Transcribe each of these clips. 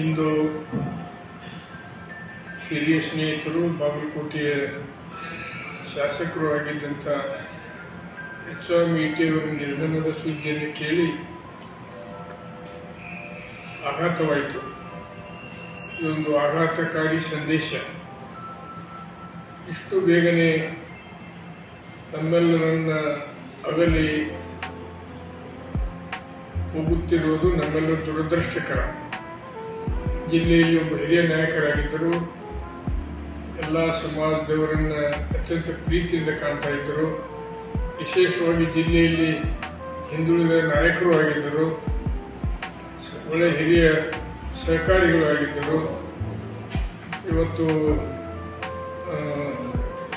ಇಂದು ಹಿರಿಯ ಸ್ನೇಹಿತರು ಬಾಗಲಕೋಟೆಯ ಶಾಸಕರು ಆಗಿದ್ದಂಥ ಎಚ್.ಟಿ. ಅವರ ನಿಧನದ ಸುದ್ದಿಯನ್ನು ಕೇಳಿ ಆಘಾತವಾಯಿತು. ಇದೊಂದು ಆಘಾತಕಾರಿ ಸಂದೇಶ. ಇಷ್ಟು ಬೇಗನೆ ನಮ್ಮೆಲ್ಲರನ್ನ ಅಗಲಿ ಹೋಗುತ್ತಿರುವುದು ನಮ್ಮೆಲ್ಲರ ದುರದೃಷ್ಟಕರ. ಜಿಲ್ಲೆಯಲ್ಲಿ ಒಬ್ಬ ಹಿರಿಯ ನಾಯಕರಾಗಿದ್ದರು. ಎಲ್ಲ ಸಮಾಜದವರನ್ನ ಅತ್ಯಂತ ಪ್ರೀತಿಯಿಂದ ಕಾಣ್ತಾ ಇದ್ದರು. ವಿಶೇಷವಾಗಿ ಜಿಲ್ಲೆಯಲ್ಲಿ ಹಿಂದುಳಿದ ನಾಯಕರು ಆಗಿದ್ದರು. ಒಳ್ಳೆ ಹಿರಿಯ ಸಹಕಾರಿಗಳು ಆಗಿದ್ದರು. ಇವತ್ತು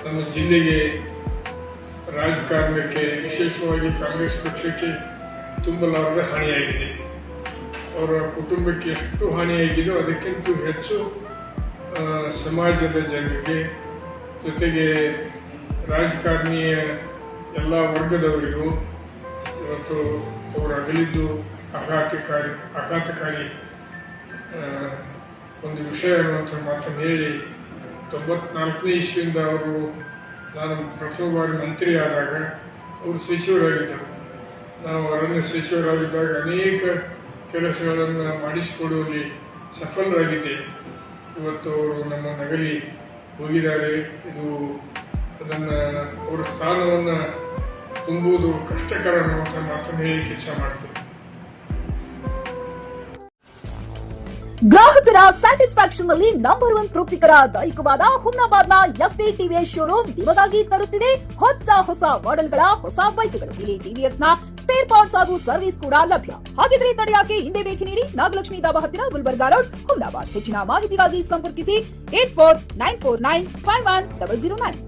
ನಮ್ಮ ಜಿಲ್ಲೆಗೆ, ರಾಜಕಾರಣಕ್ಕೆ, ವಿಶೇಷವಾಗಿ ಕಾಂಗ್ರೆಸ್ ಪಕ್ಷಕ್ಕೆ ತುಂಬಲಾರದ ಹಾನಿಯಾಗಿದೆ. ಅವರ ಕುಟುಂಬಕ್ಕೆ ಎಷ್ಟು ಹಾನಿಯಾಗಿದೆಯೋ ಅದಕ್ಕಿಂತ ಹೆಚ್ಚು ಸಮಾಜದ ಜನರಿಗೆ, ಜೊತೆಗೆ ರಾಜಕಾರಣಿಯ ಎಲ್ಲ ವರ್ಗದವರಿಗೂ ಇವತ್ತು ಅವರು ಅಗಲಿದ್ದು ಆಘಾತಕಾರಿ ಒಂದು ವಿಷಯ ಅನ್ನುವಂಥ ಮಾತನ್ನು ಹೇಳಿ, 94ನೇ ಇಸ್ವಿಯಿಂದ ನಾನು ಪ್ರಥಮ ಬಾರಿ ಮಂತ್ರಿ ಆದಾಗ ಅವರು ಸಚಿವರಾಗಿದ್ದರು. ನಾವು ಅರಣ್ಯ ಸಚಿವರಾಗಿದ್ದಾಗ ಅನೇಕ ಕೆಲಸಗಳನ್ನು ಮಾಡಿಸಿಕೊಡುವಲ್ಲಿ ಸಫಲರಾಗಿದ್ದೇವೆ. ಇವತ್ತು ಅವರು ನಮ್ಮ ನಗಲಿ ಹೋಗಿದ್ದಾರೆ. ಅವರ ಸ್ಥಾನವನ್ನು ತುಂಬುವುದು ಕಷ್ಟಕರ ಅನ್ನುವಂಥ ಮಾತನ್ನು ಹೇಳಿಕ್ಕೆ ಇಚ್ಛೆ ಮಾಡ್ತೇನೆ. ಗ್ರಾಹಕರ ಸ್ಯಾಟಿಸ್ಫ್ಯಾಕ್ಷನ್ ನಲ್ಲಿ ನಂಬರ್ 1 ತೃಪ್ತಿಕರ ದೈಹಿಕವಾದ ಹುಮ್ನಾಬಾದ್ನ ಎಸ್ವಿ ಟಿವಿಎಸ್ ಶೋರೂಮ್ ನಿಮಗಾಗಿ ತರುತ್ತಿದೆ ಹೊಸ ಮಾಡೆಲ್ಗಳ ಹೊಸ ಬೈಕ್ಗಳು. ಇಲ್ಲಿ ಟಿವಿಎಸ್ ನ ಸ್ಪೇರ್ ಪಾರ್ಟ್ಸ್ ಹಾಗೂ ಸರ್ವಿಸ್ ಕೂಡ ಲಭ್ಯ. ಹಾಗಿದ್ರೆ ತಡೆಯಾಕೆ ಹಿಂದೆ ಭೇಟಿ ನೀಡಿ. ನಾಗಲಕ್ಷ್ಮಿ ದಾಬಾ ಹತ್ತಿರ ಗುಲ್ಬರ್ಗಾ ರೋಡ್, ಹುಮ್ನಾಬಾದ್. ಹೆಚ್ಚಿನ ಮಾಹಿತಿಗಾಗಿ ಸಂಪರ್ಕಿಸಿ 8494951009.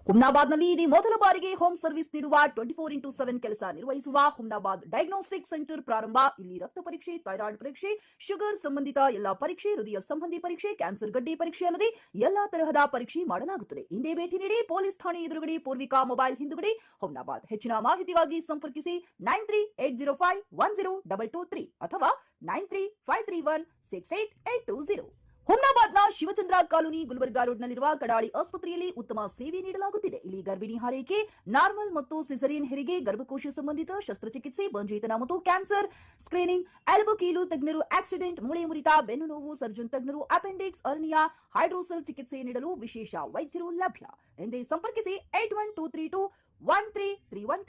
ಹುಮ್ನಾಬಾದ್ನಲ್ಲಿ ಇದು ಮೊದಲ ಬಾರಿಗೆ ಹೋಮ್ ಸರ್ವಿಸ್ ನೀಡುವ 24x7 ಕೆಲಸ ನಿರ್ವಹಿಸುವ ಹುಮ್ನಾಬಾದ್ ಡಯಾಗ್ನೋಸ್ಟಿಕ್ ಸೆಂಟರ್ ಪ್ರಾರಂಭ. ಇಲ್ಲಿ ರಕ್ತ ಪರೀಕ್ಷೆ, ಥೈರಾಯ್ಡ್ ಪರೀಕ್ಷೆ, ಶುಗರ್ ಸಂಬಂಧಿತ ಎಲ್ಲಾ ಪರೀಕ್ಷೆ, ಹೃದಯ ಸಂಬಂಧಿ ಪರೀಕ್ಷೆ, ಕ್ಯಾನ್ಸರ್ ಗಡ್ಡೆ ಪರೀಕ್ಷೆ ಅಲ್ಲದೆ ಎಲ್ಲಾ ತರಹದ ಪರೀಕ್ಷೆ ಮಾಡಲಾಗುತ್ತದೆ. ಹಿಂದೆ ಭೇಟಿ ನೀಡಿ. ಪೊಲೀಸ್ ಠಾಣೆ ಎದುರುಗಡೆ, ಪೂರ್ವಿಕಾ ಮೊಬೈಲ್ ಹಿಂದುಗಡೆ, ಹುಮ್ನಾಬಾದ್. ಹೆಚ್ಚಿನ ಮಾಹಿತಿಗಾಗಿ ಸಂಪರ್ಕಿಸಿ 9380510223 ಅಥವಾ 9353168820. ಹುಮ್ನಾಬಾದ್ನ ಶಿವಚಂದ್ರ ಕಾಲೋನಿ, ಗುಲ್ಬರ್ಗಾ ರೋಡ್ನಲ್ಲಿರುವ ಕಡಾಳಿ ಆಸ್ಪತ್ರೆಯಲ್ಲಿ ಉತ್ತಮ ಸೇವೆ ನೀಡಲಾಗುತ್ತಿದೆ. ಇಲ್ಲಿ ಗರ್ಭಿಣಿ ಹಾರೈಕೆ, ನಾರ್ಮಲ್ ಮತ್ತು ಸಿಸರಿಯನ್ ಹೆರಿಗೆ, ಗರ್ಭಕೋಶ ಸಂಬಂಧಿತ ಶಸ್ತ್ರಚಿಕಿತ್ಸೆ, ಬಂಜೇತನ ಮತ್ತು ಕ್ಯಾನ್ಸರ್ ಸ್ಕ್ರೀನಿಂಗ್, ಎಲ್ಬೋ ಕೀಲು ತಜ್ಞರು, ಆಕ್ಸಿಡೆಂಟ್, ಮೂಳೆ ಮುರಿತ, ಬೆನ್ನು ನೋವು ಸರ್ಜನ್ ತಜ್ಞರು, ಅಪೆಂಡಿಕ್ಸ್, ಅರ್ನಿಯಾ, ಹೈಡ್ರೋಸೆಲ್ ಚಿಕಿತ್ಸೆ ನೀಡಲು ವಿಶೇಷ ವೈದ್ಯರು ಲಭ್ಯ. ಎಂದೇ ಸಂಪರ್ಕಿಸಿ 8123213312.